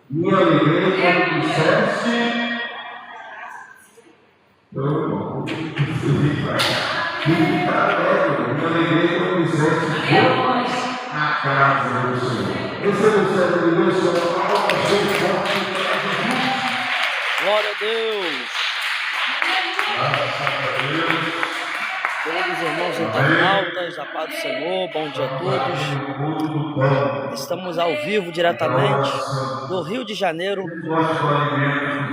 Me alegrei quando disseste. Me alegrei quando disseste. A casa do Senhor. Esse é o céu de Deus, glória a Deus. Queridos irmãos internautas, a paz do Senhor, bom dia a todos. Estamos ao vivo diretamente do Rio de Janeiro.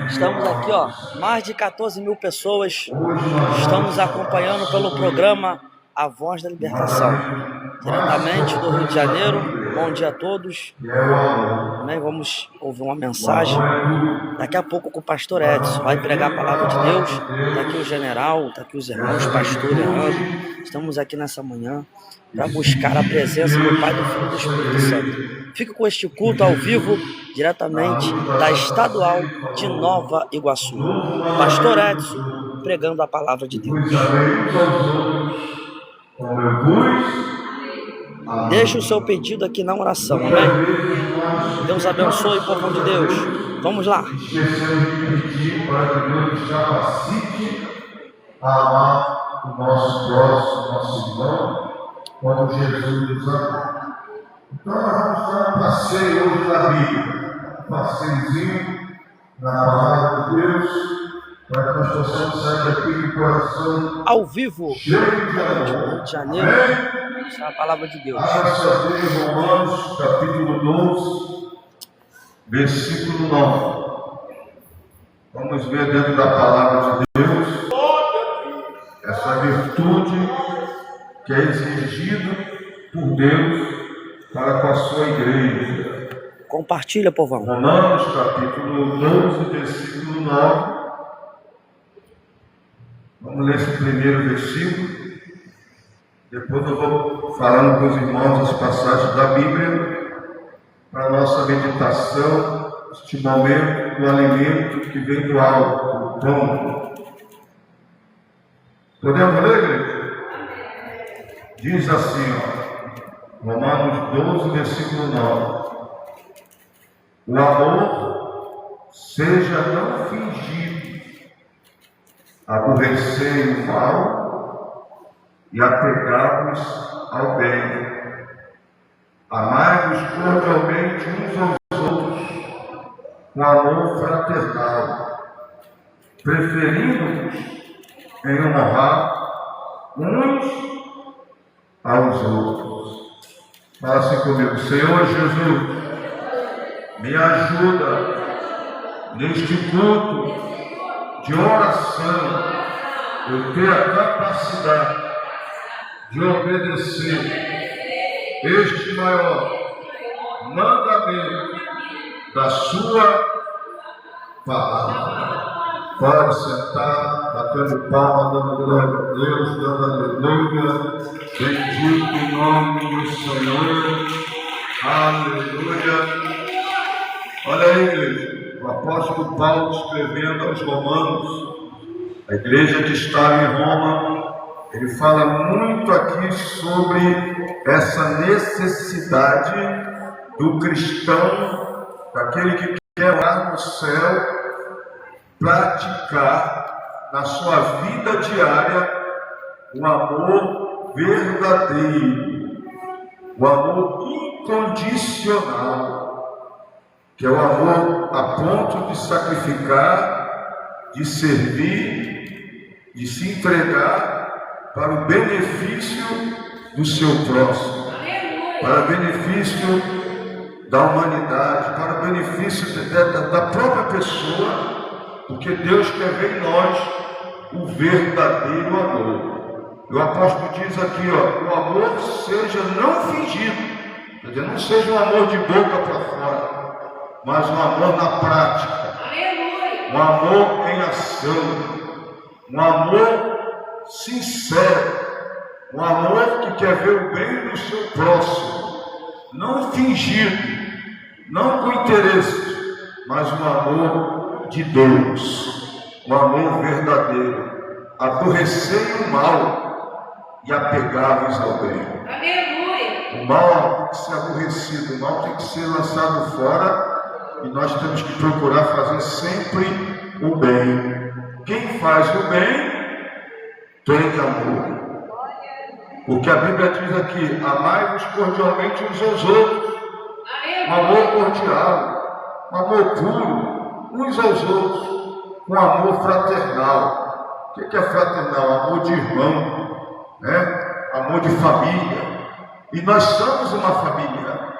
Estamos aqui, ó, mais de 14 mil pessoas estão nos acompanhando pelo programa A Voz da Libertação, diretamente do Rio de Janeiro. Bom dia a todos. Também vamos ouvir uma mensagem daqui a pouco com o pastor Edson. Vai pregar a palavra de Deus. Está aqui o general, está aqui os irmãos, pastor Leandro. Estamos aqui nessa manhã para buscar a presença do Pai, do Filho e do Espírito Santo. Fique com este culto ao vivo, diretamente da Estadual de Nova Iguaçu. Pastor Edson pregando a palavra de Deus. Deixe o seu pedido aqui na oração, amém? Deus abençoe, povo de Deus. Vamos lá. Esquecemos de pedir para que Deus nos capacite a amar o nosso próximo, nosso irmão, como Jesus nos amou. Então, nós vamos dar um passeio hoje na Bíblia, um passeiozinho na palavra de Deus, para que nós possamos sair daqui de coração ao vivo, Rio de Janeiro. Essa é a palavra de Deus. Romanos, capítulo 12, versículo 9. Vamos ver dentro da palavra de Deus essa virtude que é exigida por Deus para com a sua igreja. Compartilha, povão. Romanos, capítulo 12, versículo 9. Vamos ler esse primeiro versículo. Depois eu vou falando com os irmãos as passagens da Bíblia para a nossa meditação, este momento do alimento que vem do alto, do pão. Podemos ler, igreja? Diz assim, ó, Romanos 12, versículo 9. O amor seja não fingido, aborrecei o mal e apegai-vos ao bem. Amai-vos cordialmente uns aos outros, com amor fraternal, preferindo-vos em honrar uns aos outros. Fala assim comigo: Senhor Jesus, me ajuda neste culto de oração, eu ter a capacidade de obedecer este maior mandamento da sua palavra. Pode sentar, batendo palma, dando glória a Deus, dando aleluia. Bendito o nome do Senhor. Aleluia. Olha aí, igreja, o apóstolo Paulo escrevendo aos Romanos, a igreja que estava em Roma. Ele fala muito aqui sobre essa necessidade do cristão, daquele que quer lá no céu, praticar na sua vida diária o amor verdadeiro, o amor incondicional, que é o amor a ponto de sacrificar, de servir, de se entregar para o benefício do seu próximo, para o benefício da humanidade, para o benefício da própria pessoa, porque Deus quer ver em nós o verdadeiro amor. E o apóstolo diz aqui, ó, o amor seja não fingido, quer dizer, não seja um amor de boca para fora, mas um amor na prática, um amor em ação, um amor sincero, um amor que quer ver o bem do seu próximo, não fingido, não com interesse, mas um amor de Deus, um amor verdadeiro. Aborrecei o mal e apegai-vos ao bem. O mal tem que ser aborrecido, o mal tem que ser lançado fora e nós temos que procurar fazer sempre o bem. Quem faz o bem tem amor. Porque a Bíblia diz aqui: amai-vos cordialmente uns aos outros. Um amor cordial, um amor puro, uns aos outros, um amor fraternal. O que é fraternal? Amor de irmão, né? Amor de família. E nós somos uma família.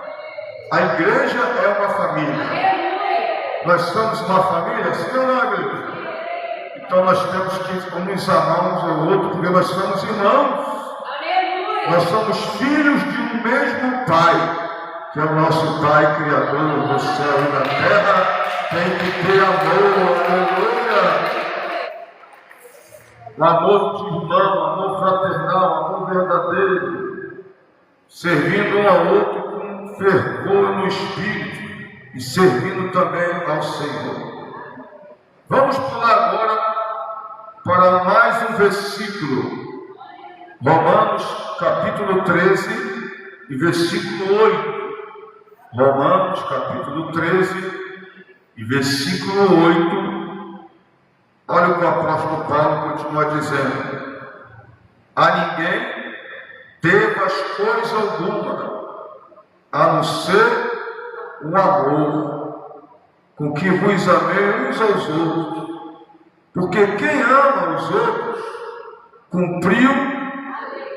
A igreja é uma família. Nós somos uma família, sim ou não, igreja? Então nós temos que nos amar uns ao outro, porque nós somos irmãos. Nós somos filhos de um mesmo Pai, que é o nosso Pai Criador do céu e da terra. Tem que ter amor, aleluia. O amor de irmão, amor fraternal, amor verdadeiro, servindo um ao outro com fervor no Espírito e servindo também ao Senhor. Vamos pular agora para mais um versículo, Romanos capítulo 13 e versículo 8. Romanos capítulo 13 e versículo 8. Olha o que o apóstolo Paulo continua dizendo: a ninguém devas coisa alguma, a não ser o amor, com que vos amei uns aos outros, porque quem ama os outros, cumpriu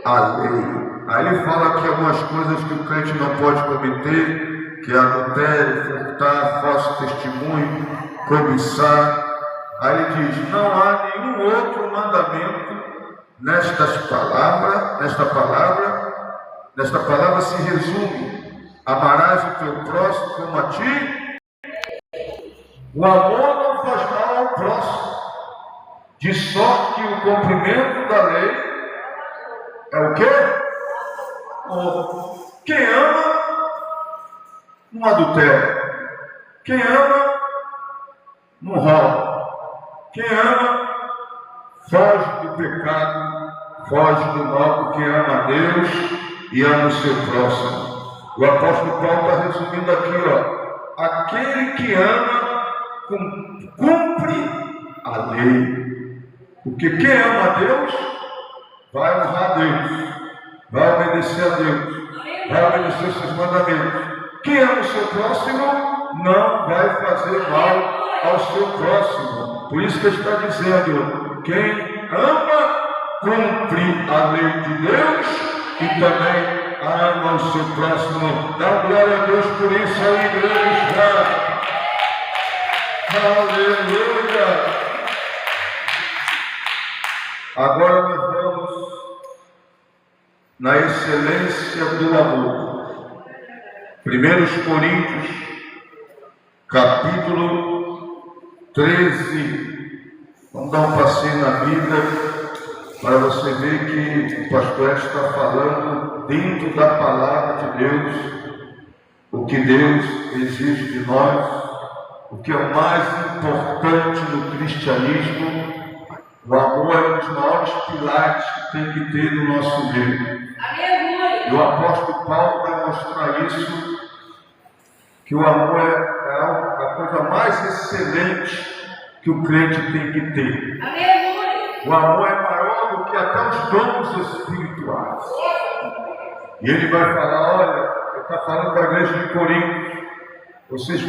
a lei. Aí ele fala aqui algumas coisas que o crente não pode cometer, que é adultério, furtar, falso testemunho, cobiçar. Aí ele diz: não há nenhum outro mandamento nesta palavra se resume: amarás o teu próximo como a ti. O amor não faz mal ao próximo, de sorte que o cumprimento da lei é o quê? Quem ama não adultera, quem ama não rouba, quem ama foge do pecado, foge do mal, porque ama a Deus e ama o seu próximo. O apóstolo Paulo está resumindo aqui, ó: aquele que ama cumpre a lei. Porque quem ama a Deus vai honrar a Deus, vai obedecer a Deus, vai obedecer os seus mandamentos. Quem ama o seu próximo não vai fazer mal ao seu próximo. Por isso que ele está dizendo: quem ama cumpre a lei de Deus e também ama o seu próximo. Dá glória a Deus por isso aí, igreja. Aleluia. Agora nós vamos na excelência do amor. 1 Coríntios, capítulo 13. Vamos dar um passeio na Bíblia para você ver que o pastor está falando dentro da palavra de Deus, o que Deus exige de nós, o que é o mais importante no cristianismo. O amor é um dos maiores pilares que tem que ter no nosso meio. E o apóstolo Paulo vai mostrar isso, que o amor é a coisa mais excelente que o crente tem que ter. O amor é maior do que até os dons espirituais. E ele vai falar: olha, ele está falando para a igreja de Corinto, vocês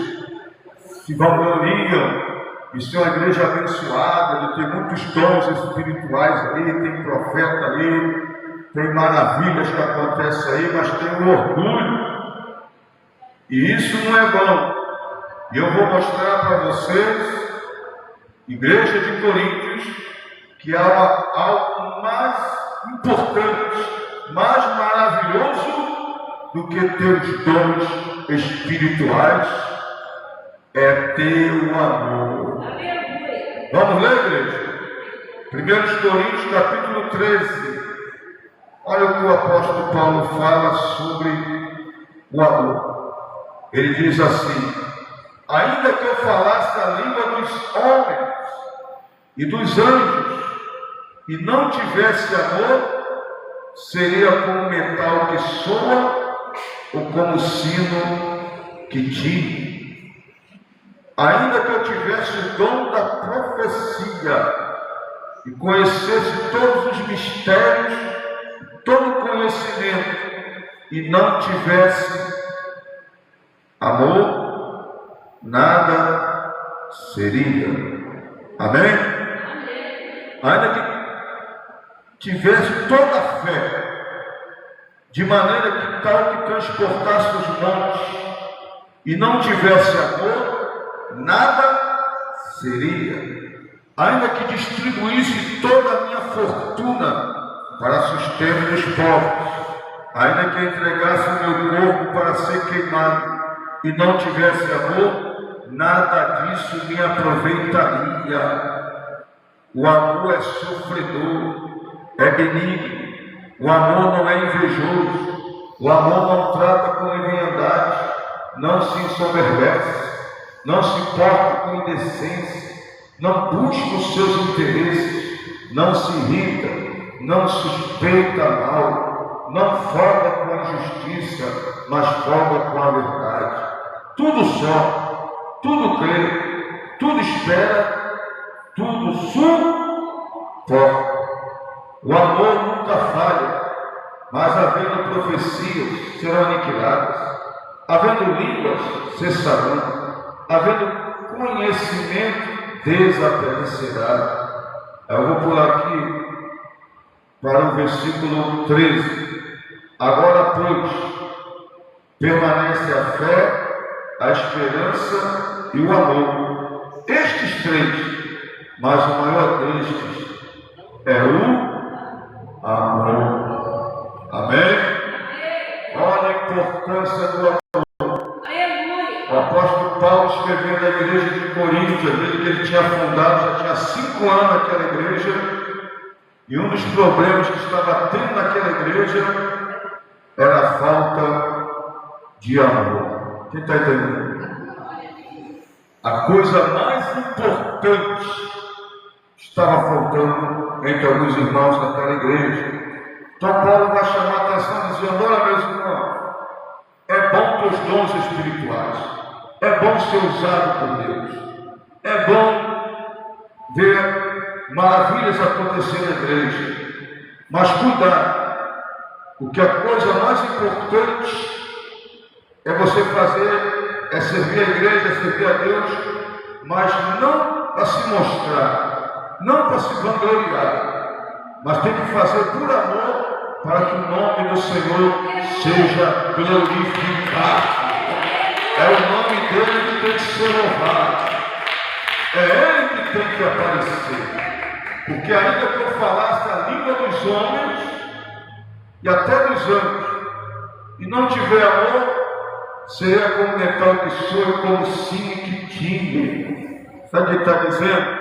se vangloriam de ser uma igreja abençoada, de ter muitos dons espirituais ali, tem profeta ali, tem maravilhas que acontecem aí, mas tem um orgulho. E isso não é bom. E eu vou mostrar para vocês, igreja de Coríntios, que há algo mais importante, mais maravilhoso do que ter os dons espirituais, é ter o amor. Vamos ler, igreja? 1 Coríntios, capítulo 13. Olha o que o apóstolo Paulo fala sobre o amor. Ele diz assim: ainda que eu falasse a língua dos homens e dos anjos, e não tivesse amor, seria como metal que soa ou como sino que tinha. Ainda que eu tivesse o dom da profecia e conhecesse todos os mistérios, todo o conhecimento, e não tivesse amor, nada seria. Amém? Ainda que tivesse toda a fé, de maneira que tal que transportasse os montes, e não tivesse amor, nada seria. Ainda que distribuísse toda a minha fortuna para sustento dos pobres, ainda que entregasse o meu corpo para ser queimado, e não tivesse amor, nada disso me aproveitaria. O amor é sofredor, é benigno. O amor não é invejoso. O amor não trata com leviandade, não se ensoberbece, não se porta com indecência, não busca os seus interesses, não se irrita, não suspeita mal, não folga com a injustiça, mas folga com a verdade. Tudo sofre, tudo crê, tudo espera, tudo suporta. O amor nunca falha, mas havendo profecias, serão aniquiladas, havendo línguas, cessarão, havendo conhecimento, desaparecerá. Eu vou pular aqui para o versículo 13. Agora, pois, permanece a fé, a esperança e o amor. Estes três, mas o maior destes é o amor. Amém? Olha a importância do amor. O apóstolo Paulo, escrevendo à igreja de Corinto, a igreja que ele tinha fundado, já tinha 5 anos naquela igreja, e um dos problemas que estava tendo naquela igreja era a falta de amor. Quem está entendendo? A coisa mais importante estava faltando entre alguns irmãos naquela igreja. Então Paulo vai chamar a atenção dizendo: olha, meus irmãos, é bom ter os dons espirituais, é bom ser usado por Deus, é bom ver maravilhas acontecer na igreja, mas cuidado, porque a coisa mais importante é você fazer, é servir a igreja, é servir a Deus, mas não para se mostrar, não para se vangloriar, mas tem que fazer por amor, para que o nome do Senhor seja glorificado. É o nome dele que tem que ser louvado, é ele que tem que aparecer, porque ainda que eu falasse a língua dos homens e até dos anjos, e não tiver amor, seria como metal que soa, como sino que tinha. Sabe o que está dizendo?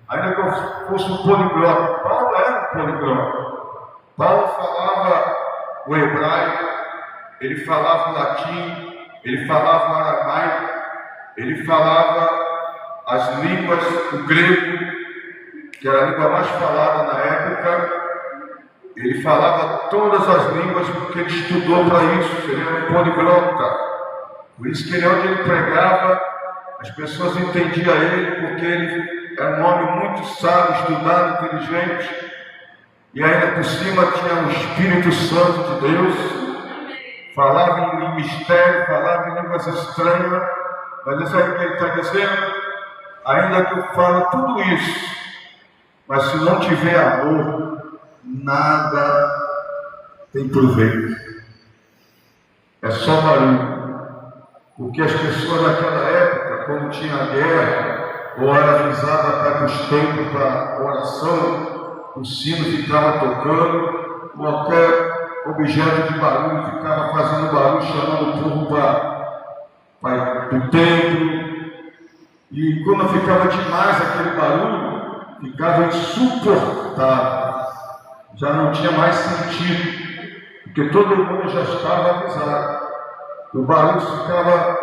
Ainda que eu fosse um poliglota, Paulo era um poliglota. Paulo falava o hebraico, ele falava o latim, ele falava o aramaico, ele falava as línguas, o grego, que era a língua mais falada na época. Ele falava todas as línguas porque ele estudou para isso, ele era um poliglota. Por isso que onde ele pregava, as pessoas entendiam ele, porque ele era um homem muito sábio, estudado, inteligente. E ainda por cima tinha o Espírito Santo de Deus, falava em mistério, falava em línguas estranhas, mas isso aí que ele está dizendo, ainda que eu falo tudo isso, mas se não tiver amor, nada tem proveito, é só barulho, porque as pessoas naquela época, quando tinha guerra, ou era avisada para ir os templos para oração, o sino ficava tocando, qualquer objeto de barulho ficava fazendo barulho, chamando o povo para o templo. E quando ficava demais aquele barulho, ficava insuportável, já não tinha mais sentido, porque todo mundo já estava avisado. O barulho ficava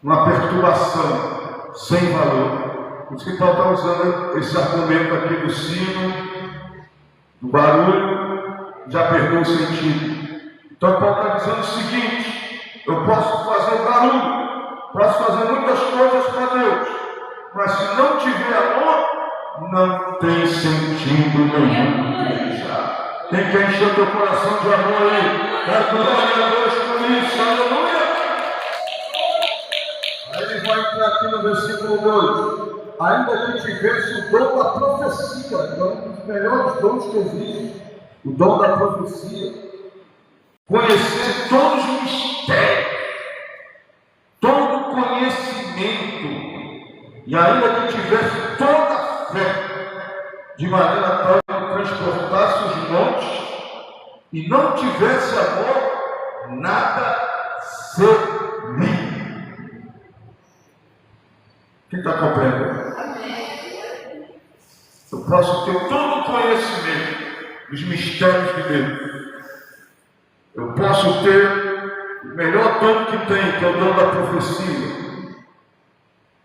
uma perturbação, sem valor. Por isso que Paulo está usando esse argumento aqui do sino, do barulho, já perdeu o sentido. Então Paulo está dizendo o seguinte: eu posso fazer barulho, posso fazer muitas coisas para Deus, mas se não tiver amor, não tem sentido nenhum. Quem quer encher teu coração de amor aí? Dá glória a Deus por isso, aleluia! Aí ele vai entrar aqui no versículo 2. Ainda que tivesse o dom da profecia, é um dos melhores dons que existe, o dom da profecia, conhecer todos os mistérios, todo o conhecimento, e ainda que tivesse toda a fé, de maneira tal que transportasse os montes, e não tivesse amor, nada seria. Quem está compreendendo? Eu posso ter todo o conhecimento dos mistérios de Deus. Eu posso ter o melhor dom que tem, que é o dom da profecia.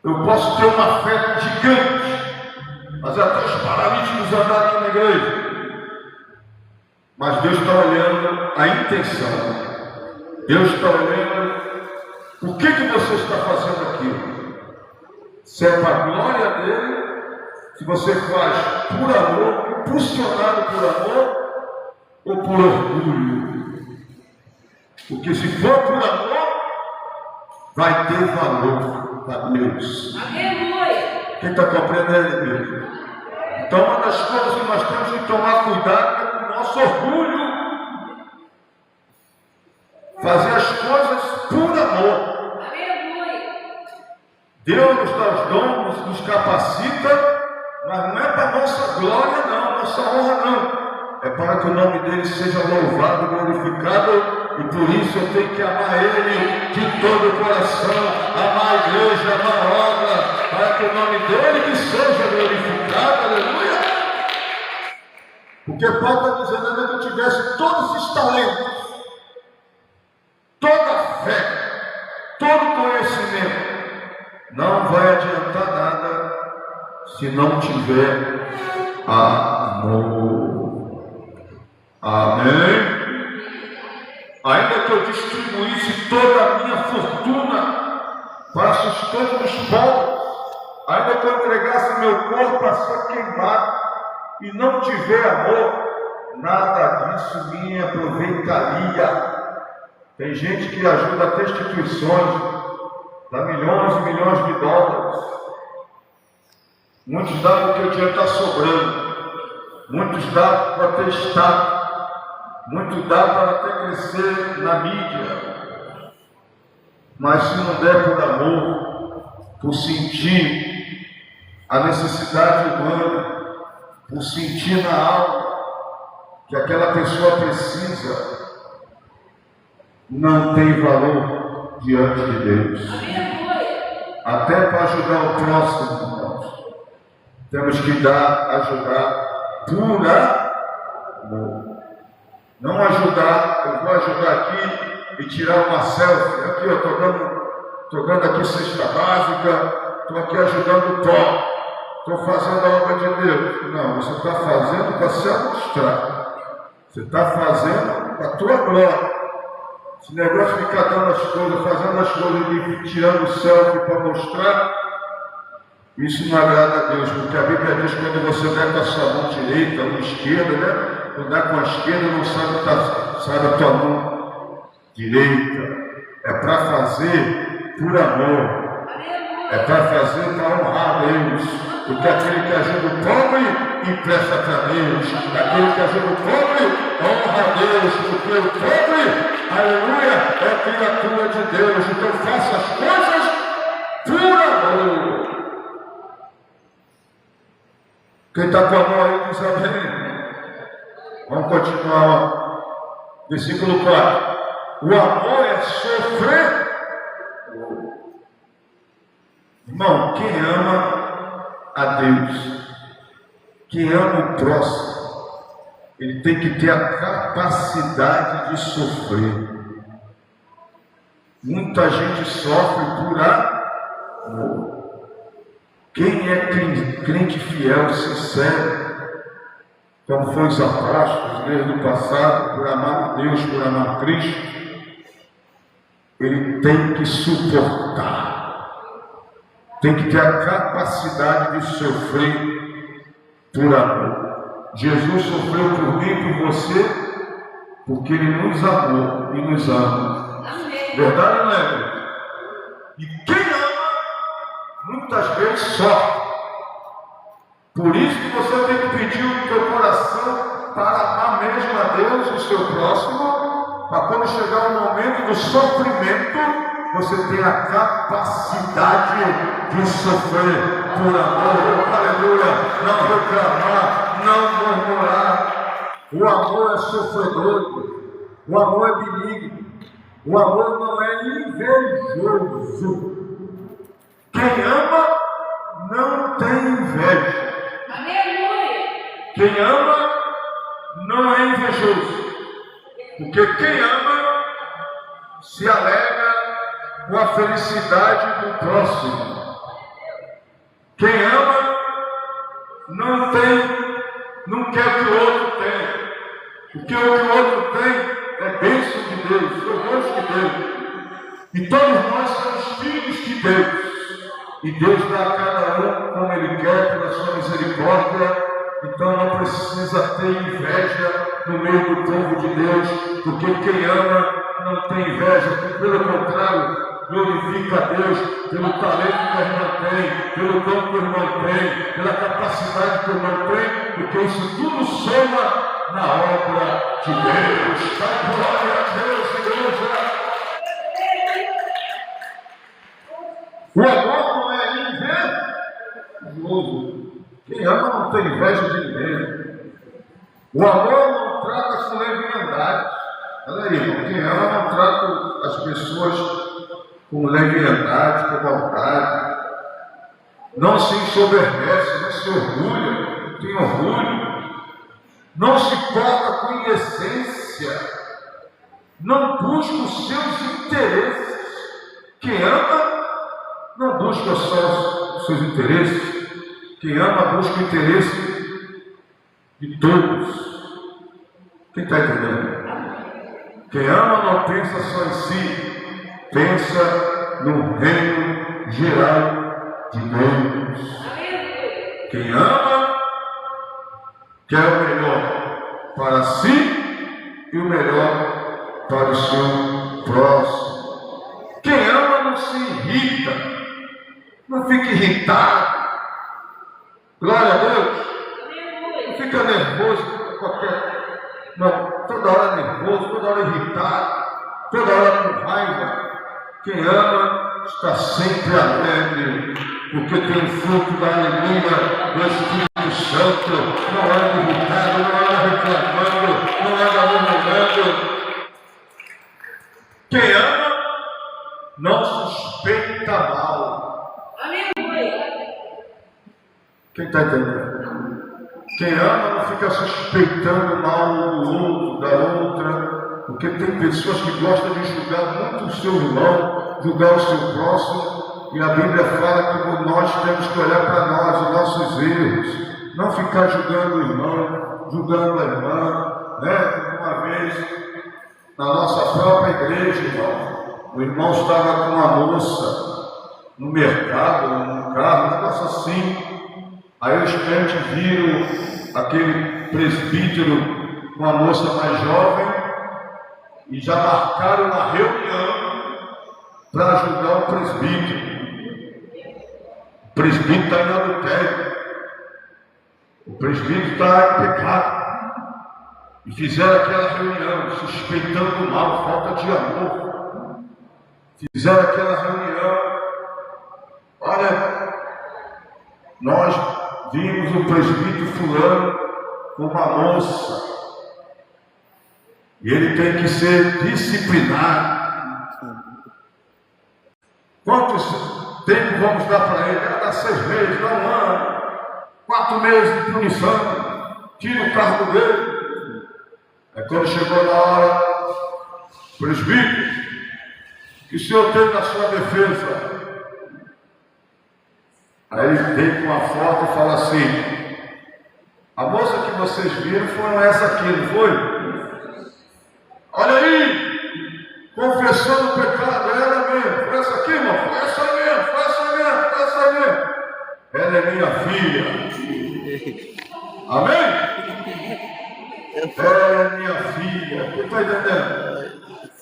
Eu posso ter uma fé gigante, fazer até os paralíticos andar aqui na igreja. Mas Deus está olhando a intenção. Deus está olhando o que você está fazendo aquilo. Se é para a glória dele, se você faz por amor, impulsionado por amor ou por orgulho. Porque se for por amor, vai ter valor para Deus. Quem está compreendendo, Deus? Então, uma das coisas que nós temos que tomar cuidado é com o nosso orgulho. Fazer as coisas por amor. Deus nos dá os dons, nos capacita, mas não é para nossa glória não, nossa honra não. É para que o nome dele seja louvado, glorificado, e por isso eu tenho que amar ele de todo o coração, amar a igreja, amar a obra, para que o nome dele que seja glorificado, aleluia. Porque Paulo está dizendo, ainda que eu tivesse todos esses talentos, toda a fé, todo o conhecimento, não vai adiantar nada se não tiver amor. Amém? Ainda que eu distribuísse toda a minha fortuna para sustento dos pobres, ainda que eu entregasse meu corpo a ser queimado e não tiver amor, nada disso me aproveitaria. Tem gente que ajuda até instituições, dá milhões e milhões de dólares. Muitos dão porque o dinheiro está sobrando. Muitos dão para ter estado. Muitos dão para até crescer na mídia. Mas se não der por amor, por sentir a necessidade humana, por sentir na alma que aquela pessoa precisa, não tem valor diante de Deus. Até para ajudar o próximo, irmãos, temos que ajudar por amor. Não ajudar, eu vou ajudar aqui e tirar uma selfie. Aqui eu estou dando aqui cesta básica, estou aqui ajudando o pobre, estou fazendo a obra de Deus. Não, você está fazendo para se mostrar. Você está fazendo para a tua glória. Esse negócio de ficar dando as coisas, fazendo as coisas e tirando selfie para mostrar, isso não agrada a Deus, porque a Bíblia diz que quando você der com a sua mão direita ou esquerda, né? Quando dá com a esquerda, não sabe a tua mão direita. É para fazer por amor. É para fazer para honrar a Deus. Porque aquele que ajuda o pobre, empresta para Deus. Aquele que ajuda o pobre, honra a Deus. Porque o pobre, aleluia, é criatura de Deus. Então faça as coisas por amor. Quem está com amor aí diz amém. Vamos continuar. Versículo 4. O amor é sofrer. Irmão, quem ama a Deus, quem ama o próximo, ele tem que ter a capacidade de sofrer. Muita gente sofre por amor. Quem é crente fiel, sincero, como foi os apóstolos, desde o passado, por amar a Deus, por amar a Cristo, ele tem que suportar, tem que ter a capacidade de sofrer por amor. Jesus sofreu por mim e por você, porque ele nos amou e nos ama. Verdade ou não é? E quem ama, muitas vezes sofre. Por isso que você tem que pedir o teu coração para amar mesmo a Deus e o seu próximo, para quando chegar o momento do sofrimento, você tem a capacidade de sofrer por amor. Aleluia! Não reclamar, não murmurar. O amor é sofredor, o amor é benigno, o amor não é invejoso. Quem ama não tem inveja. Quem ama não é invejoso, porque quem ama se alegra com a felicidade do próximo. Quem ama não quer que o outro tenha, porque o que o outro tem é bênção de Deus, é gosto de Deus. E todos nós somos filhos de Deus, e Deus dá a cada um como Ele quer, pela sua misericórdia. Então não precisa ter inveja no meio do povo de Deus, porque quem ama não tem inveja, pelo contrário, glorifica a Deus pelo talento que o irmão tem, pelo dom que o irmão tem, pela capacidade que o irmão tem, porque isso tudo soma na obra de Deus. Dá glória a Deus, igreja. O amor não é invejoso. Quem ama não tem inveja de ninguém. O amor não trata com leviandade. Olha aí, irmão. Quem ama não trata as pessoas com leviandade, com maldade. Não se ensoberbece, não se orgulha, não tem orgulho. Não se porta com indecência. Não busca os seus interesses. Quem ama não busca só os seus interesses. Quem ama busca o interesse de todos. Quem está entendendo? Quem ama não pensa só em si, pensa no reino geral de Deus. Quem ama quer o melhor para si e o melhor para o seu próximo. Quem ama não se irrita, não fica irritado. Glória a Deus. Não fica nervoso com qualquer. Não, toda hora nervoso, toda hora irritado, toda hora com raiva. Quem ama está sempre alegre, porque tem o fruto da alegria do Espírito Santo. Não anda irritado, não anda reclamando, não anda murmurando. Quem ama não suspeita mal. Quem está entendendo? Quem ama não fica suspeitando mal do outro, da outra, porque tem pessoas que gostam de julgar muito o seu irmão, julgar o seu próximo, e a Bíblia fala que nós temos que olhar para nós, os nossos erros, não ficar julgando o irmão, julgando a irmã, né? Uma vez, na nossa própria igreja, irmão, o irmão estava com uma moça no mercado, no carro, um negócio assim. Aí os crentes viram aquele presbítero com a moça mais jovem e já marcaram uma reunião para ajudar o presbítero. O presbítero está em adultério. O presbítero está em pecado. E fizeram aquela reunião, suspeitando mal, falta de amor. Fizeram aquela reunião. Olha, nós vimos o presbítero fulano com uma moça. E ele tem que ser disciplinado. Quantos tempo vamos dar para ele? Dá 6 meses, dá 1 ano, 4 meses de punição, tira o cargo dele. Aí quando chegou na hora, presbítero, o que o senhor tem na sua defesa? Aí ele vem com uma foto e fala assim: A moça que vocês viram foi essa aqui, não foi? Olha aí, confessando o pecado, é ela mesmo. Foi essa aqui, irmão? Foi essa mesmo, foi essa mesmo, foi essa mesmo. Ela é minha filha. Amém? Ela é minha filha. Você está entendendo?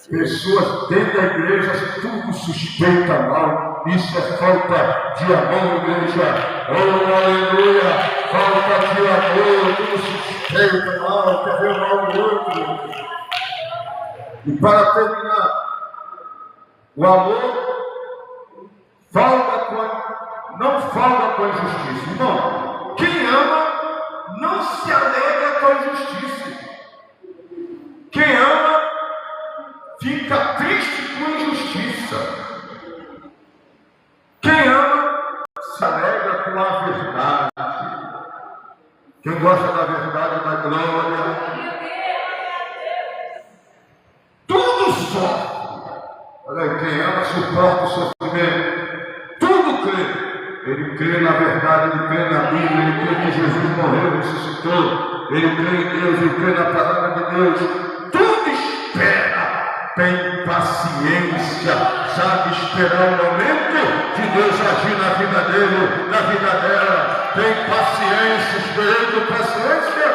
Pessoas dentro da igreja, tudo suspeita mal. Isso é falta de amor, igreja. Oh, aleluia. Falta de amor, tudo suspeita mal, quer ver mal do outro. E para terminar, o amor não fala com a injustiça. Irmão, quem ama não se alegra com a injustiça. Quem ama fica triste com a injustiça. Quem ama se alegra com a verdade. Quem gosta da verdade, da glória, tudo sofre. Olha aí, quem ama suporta o sofrimento. Tudo crê. Ele crê na verdade, ele crê na Bíblia, ele crê que Jesus morreu e ressuscitou. Ele crê em Deus, ele crê na palavra de Deus. Tudo espera, tem paciência, sabe esperar o momento de Deus agir na vida dele, na vida dela. Tem paciência, esperando paciência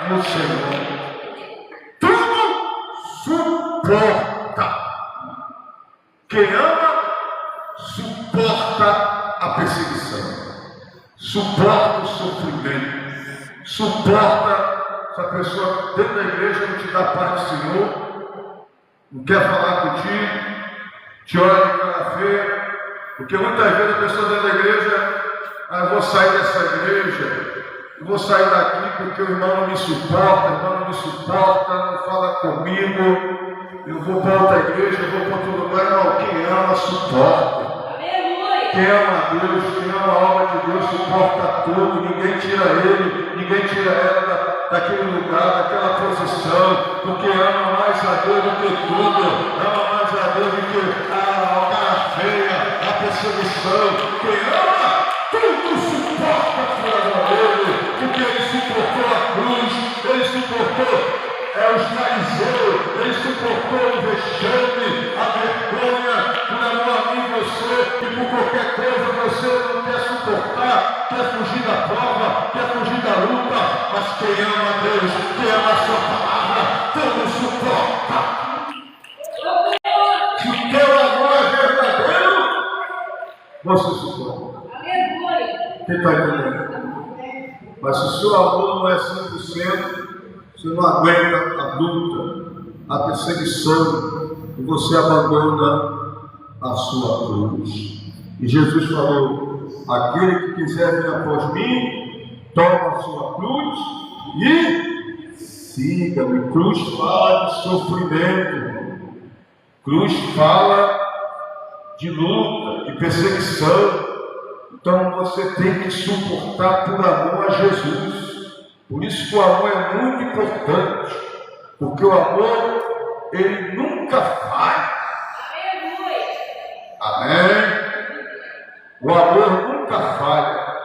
no Senhor. Suporta. Quem ama, suporta a perseguição, suporta o sofrimento, suporta se a pessoa dentro da igreja não te dá paz do Senhor, não quer falar contigo, te olha de cara feia, porque muitas vezes a pessoa dentro da igreja, eu vou sair dessa igreja, eu vou sair daqui porque o irmão não me suporta, o irmão não me suporta, não fala comigo. Eu vou para outra igreja, eu vou para outro lugar. Não, quem ama, suporta. Quem ama a Deus, quem ama a obra de Deus, suporta tudo. Ninguém tira ele, ninguém tira ela daquele lugar, daquela posição. Porque ama mais a Deus do que tudo. Ama mais a Deus do que a cara feia, a perseguição. Quem ama, tudo suporta por amor dele. Porque ele suportou a cruz, ele suportou os fariseus, ele suportou o vexame, a vergonha, por amor a mim e você, e por qualquer coisa você não quer suportar, quer fugir da prova, quer fugir da luta, mas quem ama a Deus, quem ama a sua palavra, tudo suporta. Se o teu amor é verdadeiro, você suporta. Quem está entendendo? Mas se o seu amor não é 100%, você não aguenta a luta, a perseguição, e você abandona a sua cruz. E Jesus falou: aquele que quiser vir após mim, toma a sua cruz e siga-me. Cruz fala de sofrimento, cruz fala de luta, de perseguição. Então você tem que suportar por amor a Jesus. Por isso que o amor é muito importante, porque o amor, ele nunca falha. Amém? O amor nunca falha.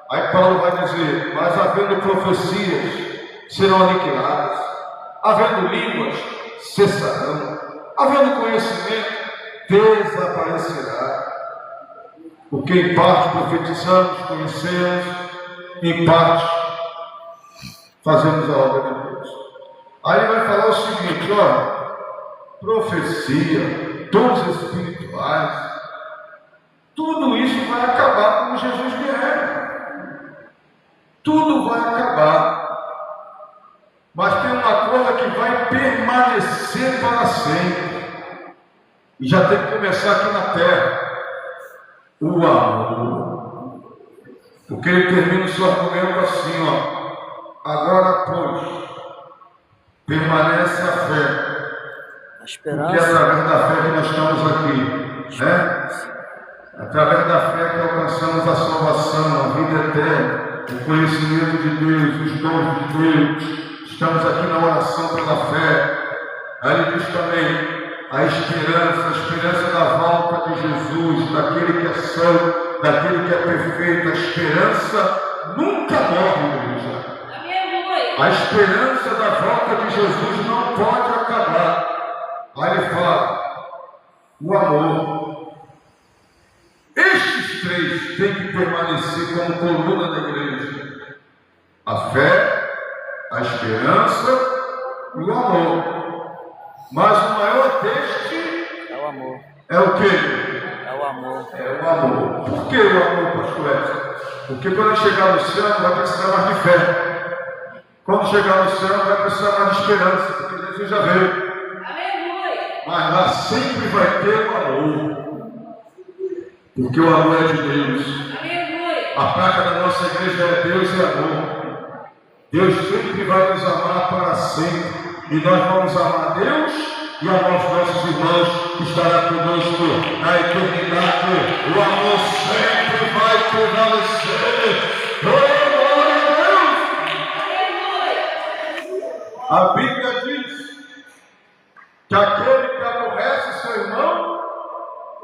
Aí Paulo vai dizer: mas havendo profecias, serão aniquiladas, havendo línguas, cessarão, havendo conhecimento, desaparecerá. Porque em parte profetizamos, conhecemos, em parte fazemos a obra de Deus. Aí vai falar o seguinte: ó, profecia, dons espirituais, tudo isso vai acabar quando Jesus vier. Tudo vai acabar. Mas tem uma coisa que vai permanecer para sempre. E já tem que começar aqui na terra: o amor. Porque ele termina o seu argumento assim, ó: agora, pois, permanece a fé, a esperança. Porque é através da fé que nós estamos aqui, né? Através da fé que alcançamos a salvação, a vida eterna, o conhecimento de Deus, os dons de Deus. Estamos aqui na oração pela fé. Aí ele diz também a esperança da volta de Jesus, daquele que é santo, daquele que é perfeito. A esperança nunca morre, igreja. A esperança da volta de Jesus não pode acabar. Aí ele fala, o amor. Estes três têm que permanecer como coluna da igreja. A fé, a esperança e o amor. Mas o maior deste é o amor. É o quê? É o amor. É o amor. Por que o amor, pastor Edson? Porque quando chegar no céu vai precisar mais de fé. Quando chegar no céu vai precisar mais de esperança, porque Jesus já veio. Mas lá sempre vai ter o amor. Porque o amor é de Deus. A placa da nossa igreja é Deus e amor. Deus sempre vai nos amar para sempre. E nós vamos amar Deus e amar os nossos irmãos que estará conosco na eternidade. O amor sempre vai prevalecer. A Bíblia diz que aquele que aborrece seu irmão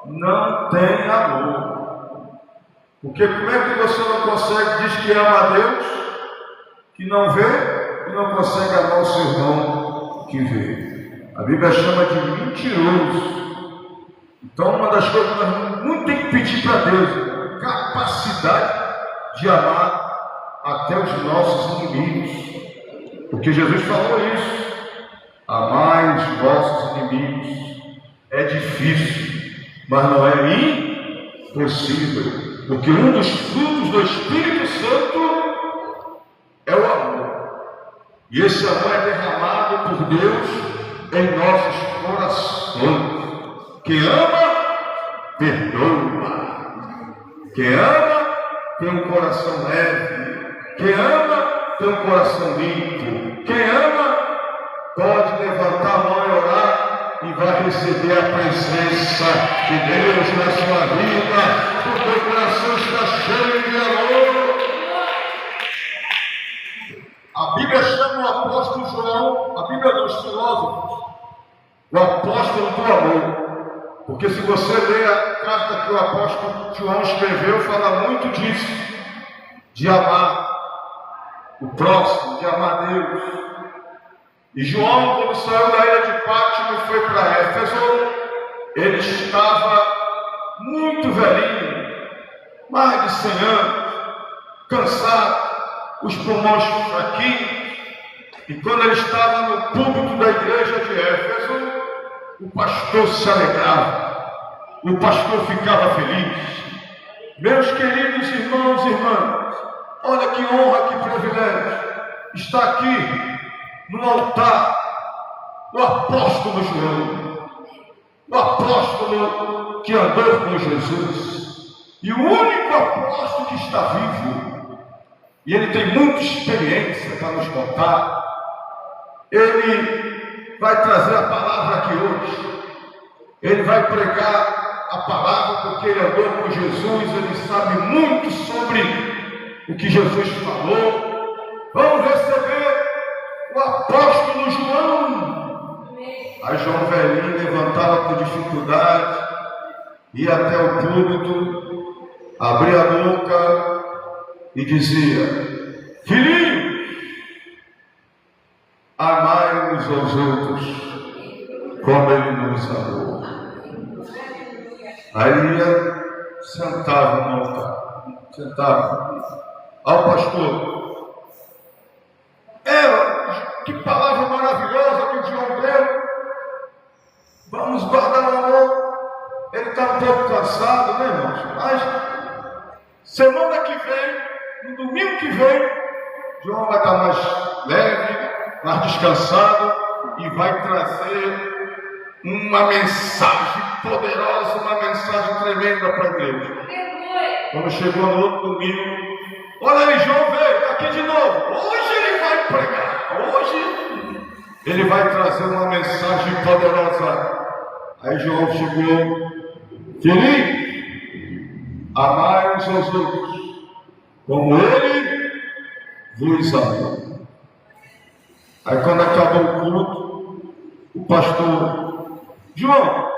não tem amor. Porque como é que você não consegue dizer que ama a Deus, que não vê, e não consegue amar o seu irmão que vê? A Bíblia chama de mentiroso. Então uma das coisas que nós muito tem que pedir para Deus é a capacidade de amar até os nossos inimigos. Porque Jesus falou isso. Amai os vossos inimigos. É difícil, mas não é impossível. Porque um dos frutos do Espírito Santo é o amor. E esse amor é derramado por Deus em nossos corações. Quem ama, perdoa. Quem ama, tem um coração leve. Quem ama, tem um coração limpo. Quem ama pode levantar a mão e orar e vai receber a presença de Deus na sua vida, porque o coração está cheio de amor. A Bíblia chama o apóstolo João, a Bíblia dos filósofos, o apóstolo do amor. Porque se você ler a carta que o apóstolo João escreveu, fala muito disso, de amar o próximo, de amar Deus. E João, quando saiu da ilha de Pátimo e foi para Éfeso, ele estava muito velhinho, mais de 100 anos, cansado, os pulmões fraquinhos. E quando ele estava no púlpito da igreja de Éfeso, o pastor se alegrava, o pastor ficava feliz. Meus queridos irmãos e irmãs, olha que honra, que privilégio, está aqui no altar o apóstolo João, o apóstolo que andou com Jesus, e o único apóstolo que está vivo, e ele tem muita experiência para nos contar. Ele vai trazer a palavra aqui hoje, ele vai pregar a palavra porque ele andou com Jesus, ele sabe muito sobre o que Jesus falou. Vamos receber o apóstolo João. Aí João velhinho levantava com dificuldade, ia até o púlpito, abria a boca e dizia: filhinhos, amai uns aos outros como ele nos amou. Aí ele ia, sentava no altar, sentava. Ao pastor: que palavra maravilhosa que o João deu. Vamos guardar o amor. Ele está um pouco cansado, né, irmãos? Mas semana que vem, no domingo que vem, João vai estar mais leve, mais descansado e vai trazer uma mensagem poderosa, uma mensagem tremenda para a igreja. Quando chegou no outro domingo, olha aí, João veio, está aqui de novo. Hoje ele vai pregar. Hoje ele vai trazer uma mensagem poderosa. Aí João chegou: filhinho, amai uns aos outros como ele vos amou. Aí quando acabou o culto, o pastor: João,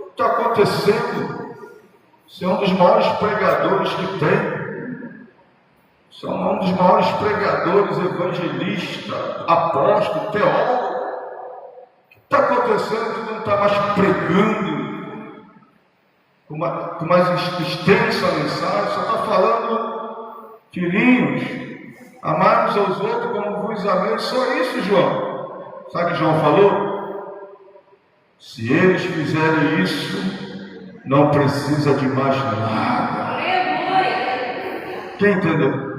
o que está acontecendo? Você é um dos maiores pregadores que tem. São um dos maiores pregadores, evangelistas, apóstolos, teólogos. O que está acontecendo? Que não está mais pregando com mais extensa mensagem, só está falando, filhinhos, amar uns aos outros como vos amei. Só isso, João. Sabe o que João falou? Se eles fizerem isso, não precisa de mais nada. Quem entendeu?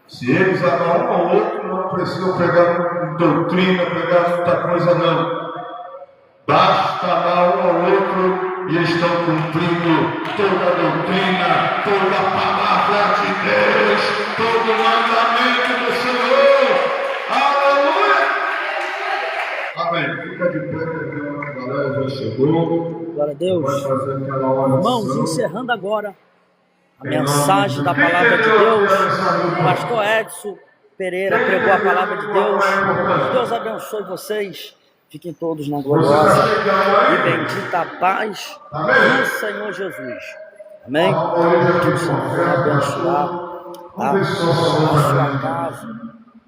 Se eles amam um ao outro, não precisam pregar doutrina, pregar muita coisa, não. Basta amar um ao outro e eles estão cumprindo toda a doutrina, toda a palavra de Deus, todo o mandamento do Senhor. Aleluia! Amém. Fica de pé, porque a galera já chegou. Glória a Deus. Vai fazer aquela oração. Irmãos, encerrando agora a mensagem da palavra de Deus. O pastor Edson Pereira pregou a palavra de Deus. Que Deus abençoe vocês. Fiquem todos na gloriosa e bendita paz do Senhor Jesus. Amém? Que o Senhor venha abençoar a sua casa.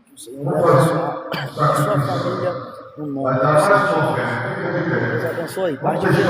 Que o Senhor venha abençoar a sua família no nome do Senhor. Deus abençoe. Paz de Deus.